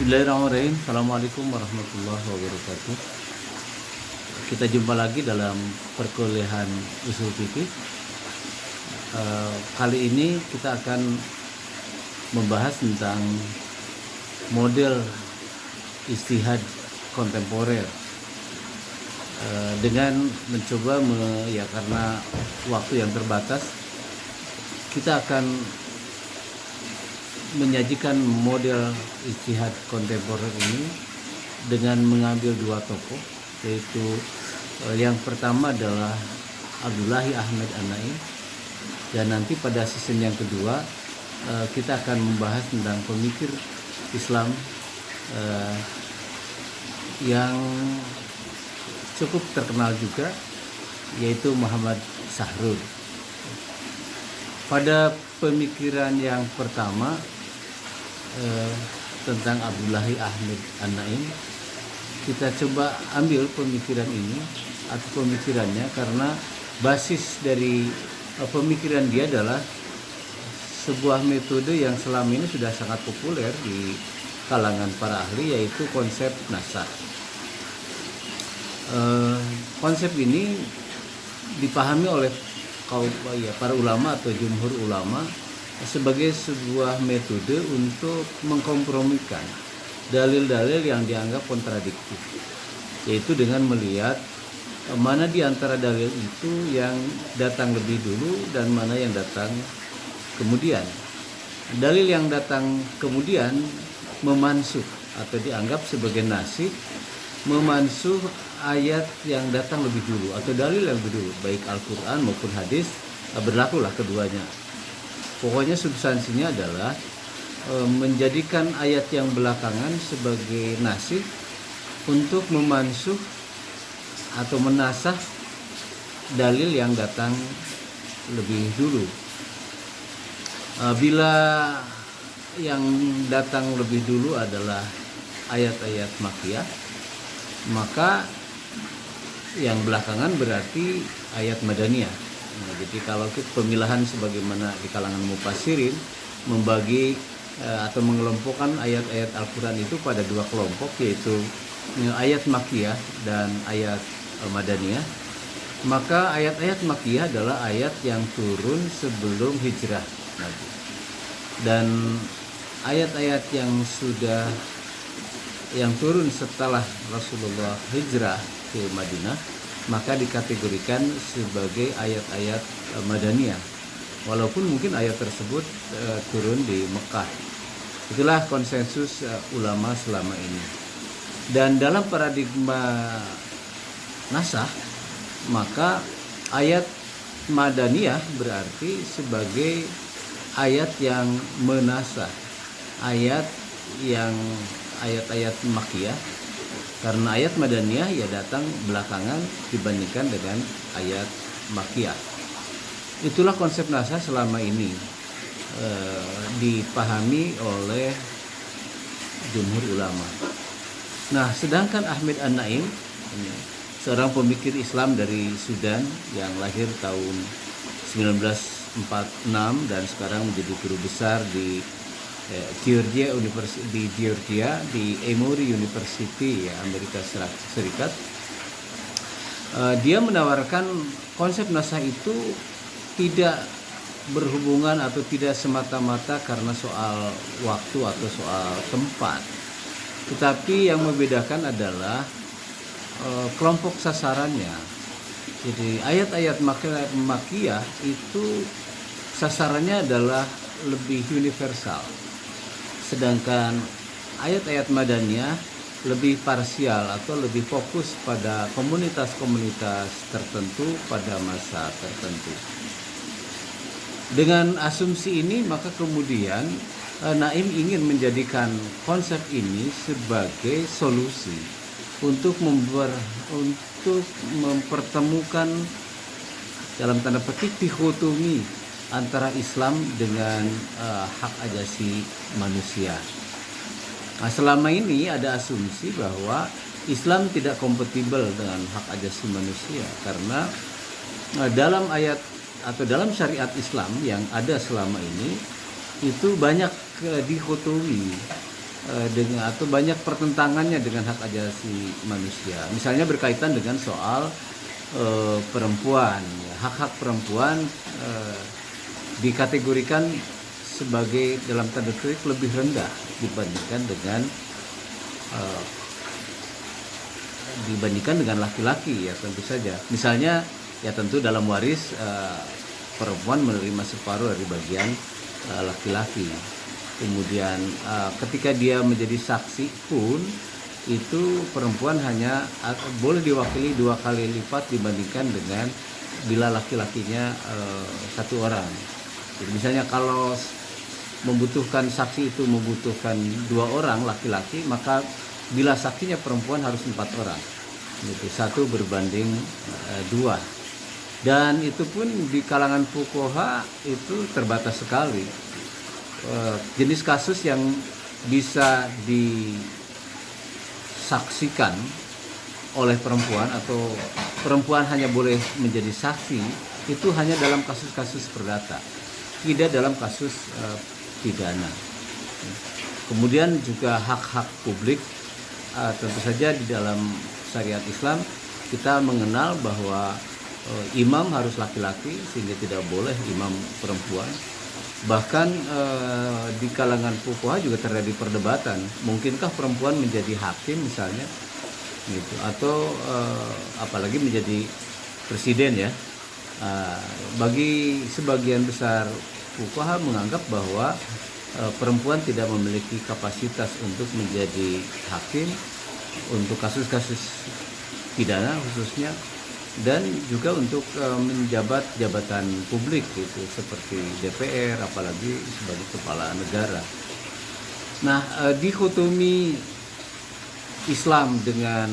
Bismillahirrahmanirrahim. Assalamualaikum warahmatullahi wabarakatuh. Kita jumpa lagi dalam perkuliahan usul fikih. Kali ini kita akan membahas tentang model ijtihad kontemporer dengan mencoba karena waktu yang terbatas, kita akan menyajikan model ijtihad kontemporer ini dengan mengambil dua tokoh, yaitu yang pertama adalah Abdullahi Ahmad An-Naim, dan nanti pada season yang kedua kita akan membahas tentang pemikir Islam yang cukup terkenal juga, yaitu Muhammad Sahrur. Pada pemikiran yang pertama tentang Abdullahi Ahmad An-Naim, kita coba ambil pemikiran ini atau pemikirannya karena basis dari pemikiran dia adalah sebuah metode yang selama ini sudah sangat populer di kalangan para ahli, yaitu konsep nasakh. Konsep ini dipahami oleh para ulama atau jumhur ulama sebagai sebuah metode untuk mengkompromikan dalil-dalil yang dianggap kontradiktif, yaitu dengan melihat mana di antara dalil itu yang datang lebih dulu dan mana yang datang kemudian. Dalil yang datang kemudian memansuh atau dianggap sebagai nasih, memansuh ayat yang datang lebih dulu atau dalil yang lebih dulu, baik Al-Quran maupun hadis, berlakulah keduanya. Pokoknya substansinya adalah menjadikan ayat yang belakangan sebagai nasih untuk memansuh atau menasah dalil yang datang lebih dulu. Bila yang datang lebih dulu adalah ayat-ayat makkiyah, maka yang belakangan berarti ayat madaniyah. Jadi kalau pemilahan sebagaimana di kalangan mufassirin membagi atau mengelompokkan ayat-ayat Al-Quran itu pada dua kelompok, yaitu ayat makkiyah dan ayat madaniyah, maka ayat-ayat makkiyah adalah ayat yang turun sebelum hijrah Nabi, dan ayat-ayat yang turun setelah Rasulullah hijrah ke Madinah maka dikategorikan sebagai ayat-ayat madaniyah, walaupun mungkin ayat tersebut turun di Mekah. Itulah konsensus ulama selama ini. Dan dalam paradigma nasakh, maka ayat madaniyah berarti sebagai ayat yang menasakh ayat-ayat makkiyah, karena ayat madaniyah ya datang belakangan dibandingkan dengan ayat makkiyah. Itulah konsep nasakh selama ini dipahami oleh jumhur ulama. Nah, sedangkan Ahmad An-Naim, seorang pemikir Islam dari Sudan yang lahir tahun 1946 dan sekarang menjadi guru besar di Georgia di Emory University, Amerika Serikat. Dia menawarkan konsep nasakh itu tidak berhubungan atau tidak semata-mata karena soal waktu atau soal tempat, tetapi yang membedakan adalah kelompok sasarannya. Jadi ayat-ayat makkiyah itu sasarannya adalah lebih universal, sedangkan ayat-ayat madaniyah lebih parsial atau lebih fokus pada komunitas-komunitas tertentu pada masa tertentu. Dengan asumsi ini, maka kemudian Naim ingin menjadikan konsep ini sebagai solusi untuk mempertemukan dalam tanda petik dikotomi antara Islam dengan hak asasi manusia. Nah, selama ini ada asumsi bahwa Islam tidak kompatibel dengan hak asasi manusia karena dalam ayat atau dalam syariat Islam yang ada selama ini itu banyak dikotomi dengan atau banyak pertentangannya dengan hak asasi manusia. Misalnya berkaitan dengan soal perempuan, ya. Hak-hak perempuan dikategorikan sebagai dalam tanda kutip lebih rendah dibandingkan dengan laki-laki, ya tentu saja. Misalnya ya tentu dalam waris perempuan menerima separuh dari bagian laki-laki. Kemudian ketika dia menjadi saksi pun itu perempuan hanya boleh diwakili 2 kali lipat dibandingkan dengan bila laki-lakinya 1 orang. Jadi misalnya kalau membutuhkan saksi itu membutuhkan 2 orang laki-laki, maka bila saksinya perempuan harus 4 orang. Itu 1 berbanding 2. Dan itu pun di kalangan fuqaha itu terbatas sekali. Jenis kasus yang bisa disaksikan oleh perempuan atau perempuan hanya boleh menjadi saksi itu hanya dalam kasus-kasus perdata, tidak dalam kasus pidana. Kemudian juga hak-hak publik, tentu saja di dalam syariat Islam kita mengenal bahwa imam harus laki-laki sehingga tidak boleh imam perempuan. Bahkan di kalangan fuqaha juga terjadi perdebatan, mungkinkah perempuan menjadi hakim misalnya, gitu, atau apalagi menjadi presiden, ya. Bagi sebagian besar fuqaha menganggap bahwa perempuan tidak memiliki kapasitas untuk menjadi hakim untuk kasus-kasus pidana khususnya, dan juga untuk menjabat jabatan publik gitu seperti DPR, apalagi sebagai kepala negara. Nah, dikotomi Islam dengan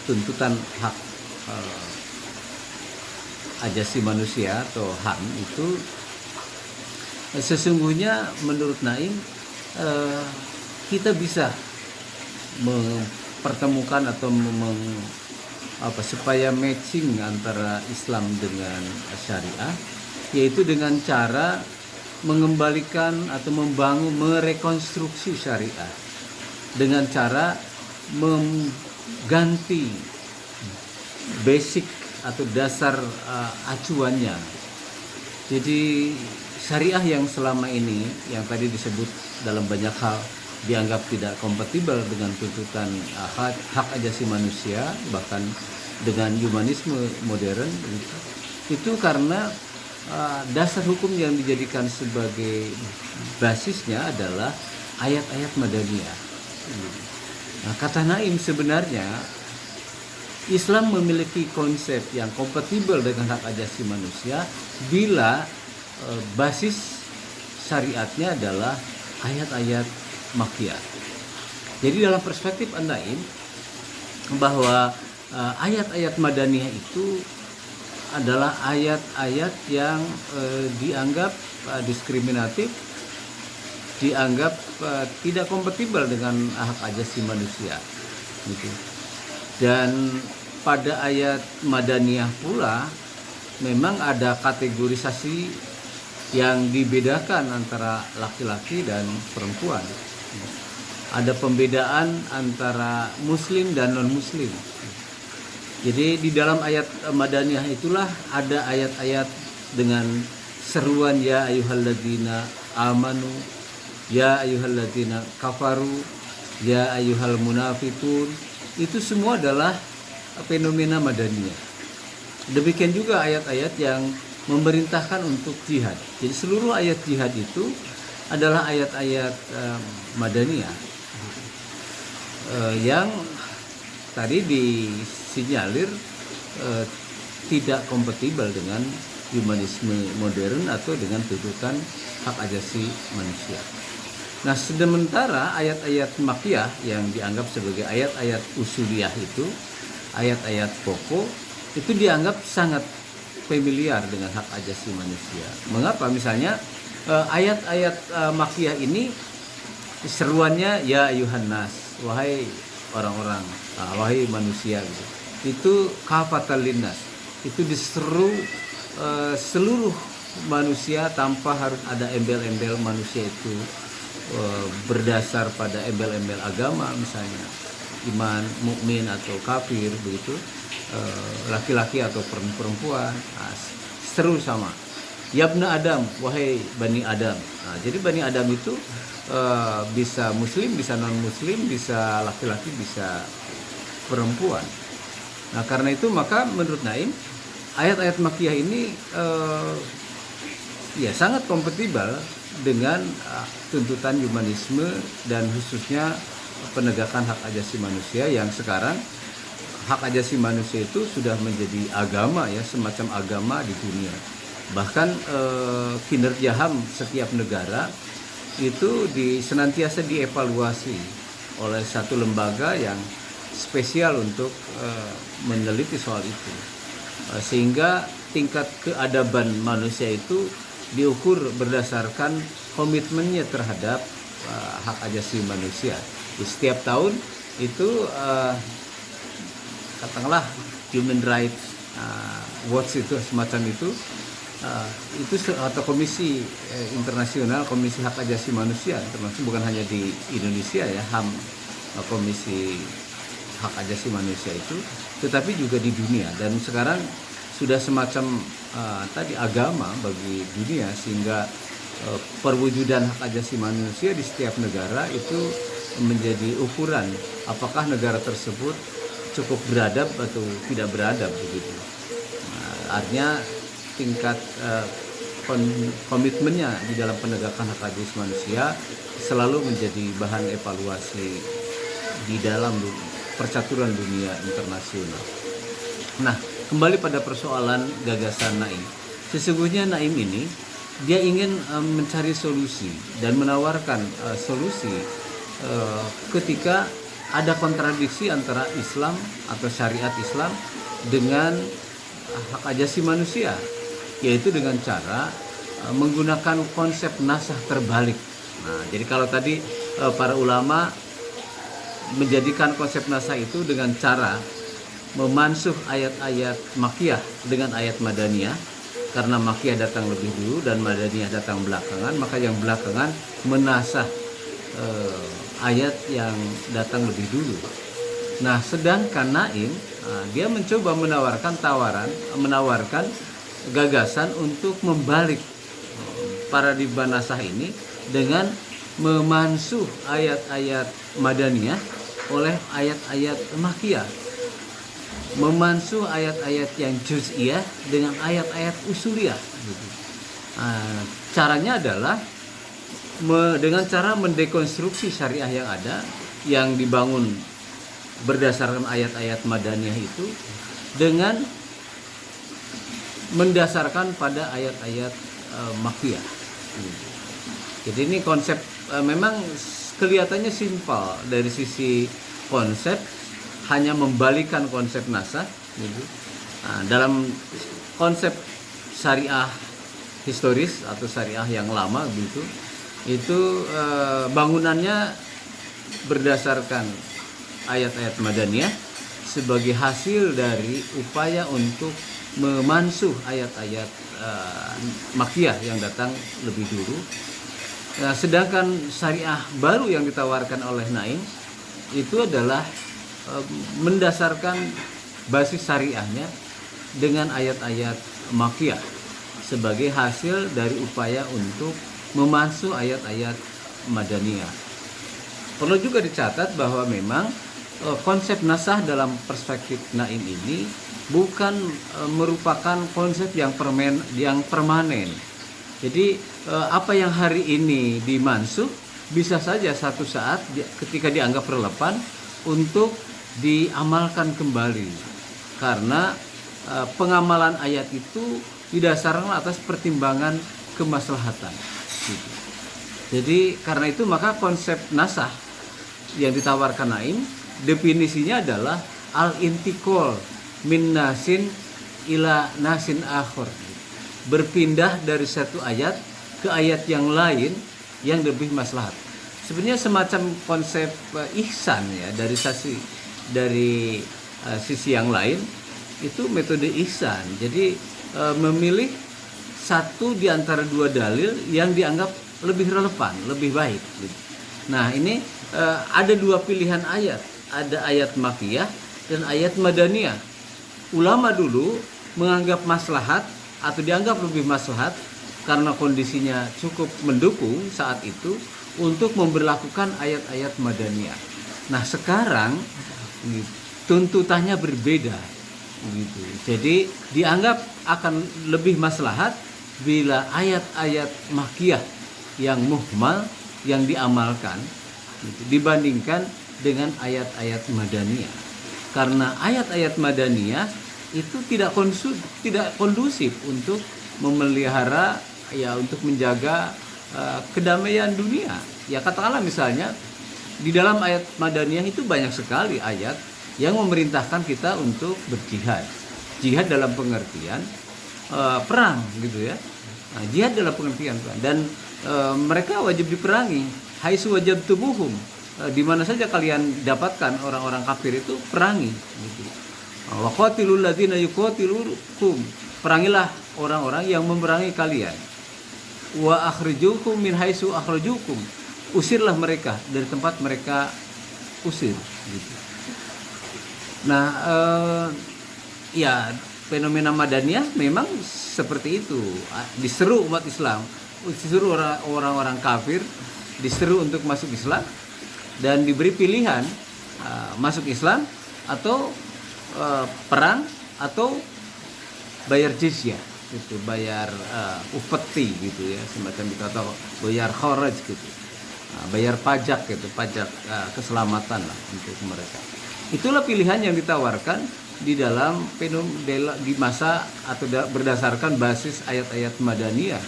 tuntutan hak asasi manusia atau HAM itu sesungguhnya menurut Naim kita bisa mempertemukan atau supaya matching antara Islam dengan syariah, yaitu dengan cara mengembalikan atau merekonstruksi syariah dengan cara mengganti basic atau dasar acuannya. Jadi syariah yang selama ini yang tadi disebut dalam banyak hal dianggap tidak kompatibel dengan tuntutan hak asasi manusia, bahkan dengan humanisme modern, itu karena dasar hukum yang dijadikan sebagai basisnya adalah ayat-ayat Madaniyah. Nah, kata Naim, sebenarnya Islam memiliki konsep yang kompatibel dengan hak asasi manusia bila basis syariatnya adalah ayat-ayat Makkiyah. Jadi dalam perspektif An-Naim bahwa ayat-ayat Madaniyah itu adalah ayat-ayat yang dianggap diskriminatif, dianggap tidak kompatibel dengan hak asasi manusia. Gitu. Dan pada ayat Madaniyah pula memang ada kategorisasi yang dibedakan antara laki-laki dan perempuan. Ada pembedaan antara muslim dan non-muslim. Jadi di dalam ayat Madaniyah itulah ada ayat-ayat dengan seruan ya ayyuhalladzina amanu, ya ayyuhalladzina kafaru, ya ayyuhal munafiqun. Itu semua adalah fenomena Madaniyah. Demikian juga ayat-ayat yang memerintahkan untuk jihad. Jadi seluruh ayat jihad itu adalah ayat-ayat Madaniyah yang tadi disinyalir tidak kompatibel dengan humanisme modern atau dengan tuntutan hak asasi manusia. Nah, sementara ayat-ayat Makkiyah yang dianggap sebagai ayat-ayat usuliyah itu, ayat-ayat pokok, itu dianggap sangat familiar dengan hak asasi manusia. Mengapa? Misalnya ayat-ayat Makkiyah ini seruannya ya ayuhan nas, wahai orang-orang, wahai manusia gitu. Itu kafatal linnas. Itu diseru seluruh manusia tanpa harus ada embel-embel manusia itu berdasar pada embel-embel agama, misalnya iman, mukmin atau kafir begitu, laki-laki atau perempuan, seru sama. Yabna Adam, wahai Bani Adam. Nah, jadi Bani Adam itu bisa muslim, bisa non muslim, bisa laki-laki, bisa perempuan. Nah karena itu maka menurut Naim ayat-ayat Makkiyah ini ya sangat kompatibel dengan tuntutan humanisme dan khususnya penegakan hak asasi manusia, yang sekarang hak asasi manusia itu sudah menjadi agama, ya, semacam agama di dunia. Bahkan kinerja HAM setiap negara itu senantiasa dievaluasi oleh satu lembaga yang spesial untuk meneliti soal itu, sehingga tingkat keadaban manusia itu diukur berdasarkan komitmennya terhadap hak asasi manusia. Di setiap tahun itu katakanlah Human Rights Watch itu semacam itu atau komisi internasional, komisi hak asasi manusia, termasuk bukan hanya di Indonesia ya, HAM, komisi hak asasi manusia itu, tetapi juga di dunia, dan sekarang sudah semacam tadi agama bagi dunia, sehingga perwujudan hak asasi manusia di setiap negara itu menjadi ukuran apakah negara tersebut cukup beradab atau tidak beradab begitu. Artinya tingkat komitmennya di dalam penegakan hak asasi manusia selalu menjadi bahan evaluasi di dalam percaturan dunia internasional. Nah, kembali pada persoalan gagasan Naim. Sesungguhnya Naim ini dia ingin mencari solusi dan menawarkan solusi ketika ada kontradiksi antara Islam atau syariat Islam dengan hak asasi manusia, yaitu dengan cara menggunakan konsep nasah terbalik. Nah, jadi kalau tadi para ulama menjadikan konsep nasah itu dengan cara memansuh ayat-ayat Makkiyah dengan ayat Madaniyah, karena Makkiyah datang lebih dulu dan Madaniyah datang belakangan, maka yang belakangan menasah ayat yang datang lebih dulu. Nah, sedangkan Naim dia mencoba menawarkan gagasan untuk membalik paradigma nasah ini dengan memansuh ayat-ayat Madaniyah oleh ayat-ayat Makkiyah, memansuh ayat-ayat yang juz'iyah dengan ayat-ayat usuliyah. Caranya adalah dengan cara mendekonstruksi syariah yang ada, yang dibangun berdasarkan ayat-ayat Madaniyah itu, dengan mendasarkan pada ayat-ayat Makkiyah. Jadi ini konsep memang kelihatannya simpel dari sisi konsep, hanya membalikan konsep nasah gitu. Dalam konsep syariah historis atau syariah yang lama gitu, itu bangunannya berdasarkan ayat-ayat Madaniyah sebagai hasil dari upaya untuk memansuh ayat-ayat Makkiyah yang datang lebih dulu. Nah, sedangkan syariah baru yang ditawarkan oleh Naim itu adalah mendasarkan basis syariahnya dengan ayat-ayat Makkiyah sebagai hasil dari upaya untuk memansuh ayat-ayat Madaniyah. Perlu juga dicatat bahwa memang konsep nasah dalam perspektif Naim ini bukan merupakan konsep yang permanen. Jadi apa yang hari ini dimansuh bisa saja satu saat ketika dianggap relevan untuk diamalkan kembali, karena pengamalan ayat itu didasarkan atas pertimbangan kemaslahatan. Jadi karena itu maka konsep nasah yang ditawarkan Naim definisinya adalah al-intikol min nasin ila nasin akhir, berpindah dari satu ayat ke ayat yang lain yang lebih maslahat. Sebenarnya semacam konsep ihsan ya, dari sisi yang lain itu metode ihsan. Jadi memilih satu di antara dua dalil yang dianggap lebih relevan, lebih baik gitu. Nah, ini ada dua pilihan ayat, ada ayat Makkiyah dan ayat Madaniyah. Ulama dulu menganggap maslahat atau dianggap lebih maslahat karena kondisinya cukup mendukung saat itu untuk memberlakukan ayat-ayat Madaniyah. Nah, sekarang tuntutannya berbeda gitu. Jadi dianggap akan lebih maslahat bila ayat-ayat Makkiyah yang muhmal yang diamalkan gitu, dibandingkan dengan ayat-ayat Madaniyah. Karena ayat-ayat Madaniyah itu tidak kondusif untuk memelihara ya, untuk menjaga kedamaian dunia. Ya, katakanlah misalnya di dalam ayat Madaniyah itu banyak sekali ayat yang memerintahkan kita untuk berjihad. Jihad dalam pengertian perang gitu ya. Nah, jihad dalam pengertian perang, dan mereka wajib diperangi. Haitsu wajadtumuhum, di mana saja kalian dapatkan orang-orang kafir itu perangi gitu. Wa qatilul ladzina yuqatilukum, perangilah orang-orang yang memerangi kalian. Wa akhrijukum min haitsu akhrajukum, usirlah mereka dari tempat mereka usir gitu. Nah, ya, fenomena Madaniyah memang seperti itu. Diseru umat Islam, diseru orang-orang kafir, diseru untuk masuk Islam, dan diberi pilihan masuk Islam atau perang atau bayar jizyah gitu, bayar upeti gitu ya, semacam itu, atau bayar kharaj gitu, bayar pajak gitu, pajak keselamatan lah untuk mereka. Itulah pilihan yang ditawarkan di dalam di masa atau berdasarkan basis ayat-ayat Madaniyah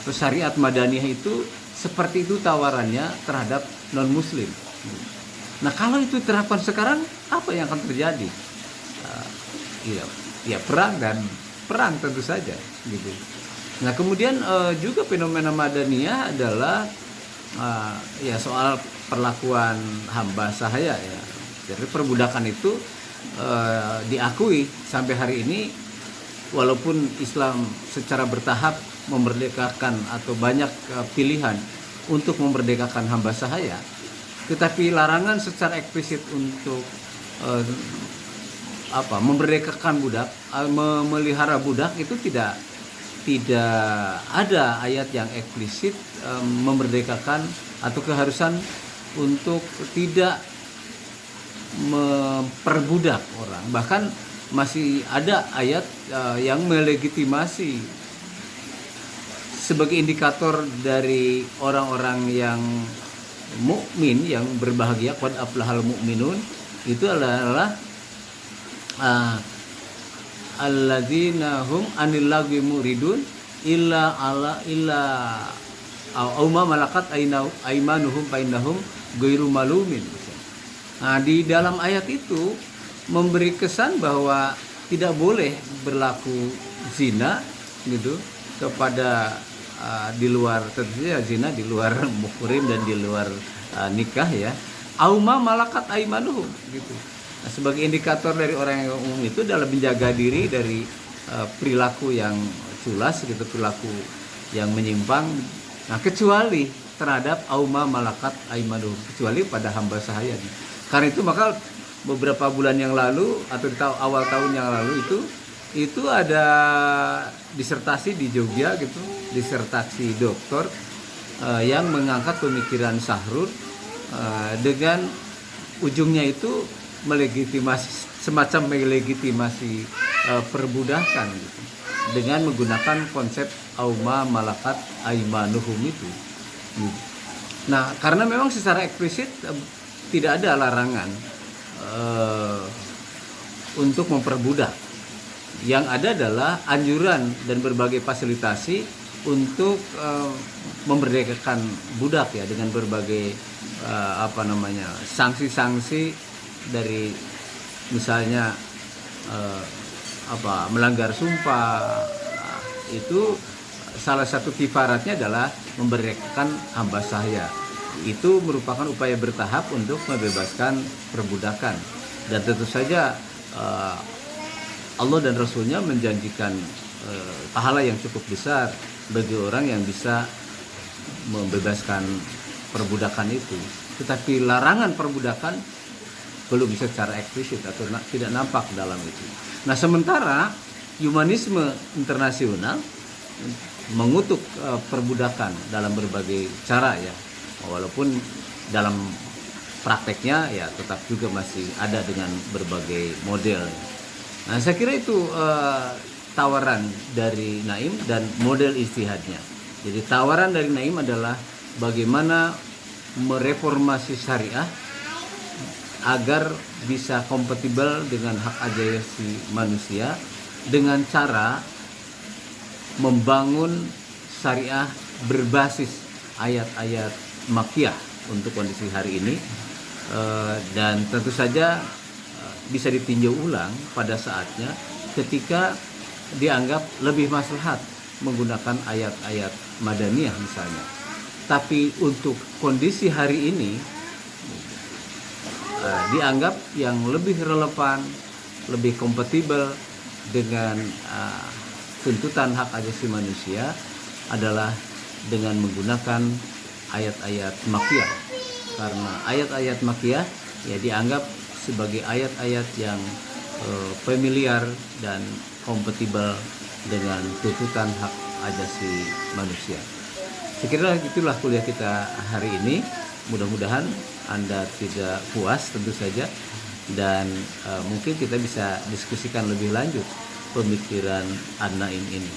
atau syariat Madaniyah itu. Seperti itu tawarannya terhadap non-muslim. Nah, kalau itu diterapkan sekarang, apa yang akan terjadi? Ya perang, dan perang tentu saja gitu. Nah, kemudian juga fenomena Madaniyah adalah ya soal perlakuan hamba sahaya ya. Jadi perbudakan itu diakui sampai hari ini, walaupun Islam secara bertahap memerdekakan atau banyak pilihan untuk memerdekakan hamba sahaya, tetapi larangan secara eksplisit untuk memerdekakan budak, memelihara budak itu tidak ada ayat yang eksplisit memerdekakan atau keharusan untuk tidak memperbudak orang. Bahkan masih ada ayat yang melegitimasi sebagai indikator dari orang-orang yang mukmin, yang berbahagia, qad aflahal mu'minun, itu adalah alladzina hum anil lagwi muridun illa ma malakat aimanuhum fa innahum ghairu malumin. Nah, di dalam ayat itu memberi kesan bahwa tidak boleh berlaku zina gitu kepada di luar, tentunya zina di luar muhrim dan di luar nikah ya. Auma malakat aimanuhum gitu. Nah, sebagai indikator dari orang yang umum itu dalam menjaga diri dari perilaku yang culas gitu, perilaku yang menyimpang. Nah, kecuali terhadap auma malakat aimanuhum, kecuali pada hamba sahaya. Karena itu maka beberapa bulan yang lalu atau di awal tahun yang lalu itu ada disertasi di Jogja gitu, disertasi doktor yang mengangkat pemikiran Sahrur dengan ujungnya itu semacam melegitimasi perbudakan gitu, dengan menggunakan konsep auma malakat aimanuhum itu. Nah, karena memang secara eksplisit tidak ada larangan untuk memperbudak. Yang ada adalah anjuran dan berbagai fasilitasi untuk memerdekakan budak ya, dengan berbagai sanksi-sanksi dari misalnya melanggar sumpah. Itu salah satu kifaratnya adalah memerdekakan hamba sahaya. Itu merupakan upaya bertahap untuk membebaskan perbudakan, dan tentu saja Allah dan Rasulnya menjanjikan pahala yang cukup besar bagi orang yang bisa membebaskan perbudakan itu. Tetapi larangan perbudakan belum bisa secara eksplisit atau tidak nampak dalam itu. Nah, sementara humanisme internasional mengutuk perbudakan dalam berbagai cara ya, walaupun dalam prakteknya ya tetap juga masih ada dengan berbagai model. Nah, saya kira itu tawaran dari Naim dan model ijtihadnya. Jadi tawaran dari Naim adalah bagaimana mereformasi syariah agar bisa kompatibel dengan hak asasi manusia dengan cara membangun syariah berbasis ayat-ayat makkiyah untuk kondisi hari ini, dan tentu saja bisa ditinjau ulang pada saatnya ketika dianggap lebih maslahat menggunakan ayat-ayat madaniyah misalnya. Tapi untuk kondisi hari ini dianggap yang lebih relevan, lebih kompatibel dengan tuntutan hak asasi manusia adalah dengan menggunakan ayat-ayat makkiyah. Karena ayat-ayat makkiyah ya dianggap sebagai ayat-ayat yang familiar dan kompatibel dengan tuntutan hak asasi manusia. Sekiranya itulah kuliah kita hari ini. Mudah-mudahan Anda tidak puas tentu saja, dan mungkin kita bisa diskusikan lebih lanjut pemikiran An-Naim ini.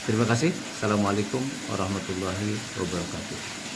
Terima kasih. Assalamualaikum warahmatullahi wabarakatuh.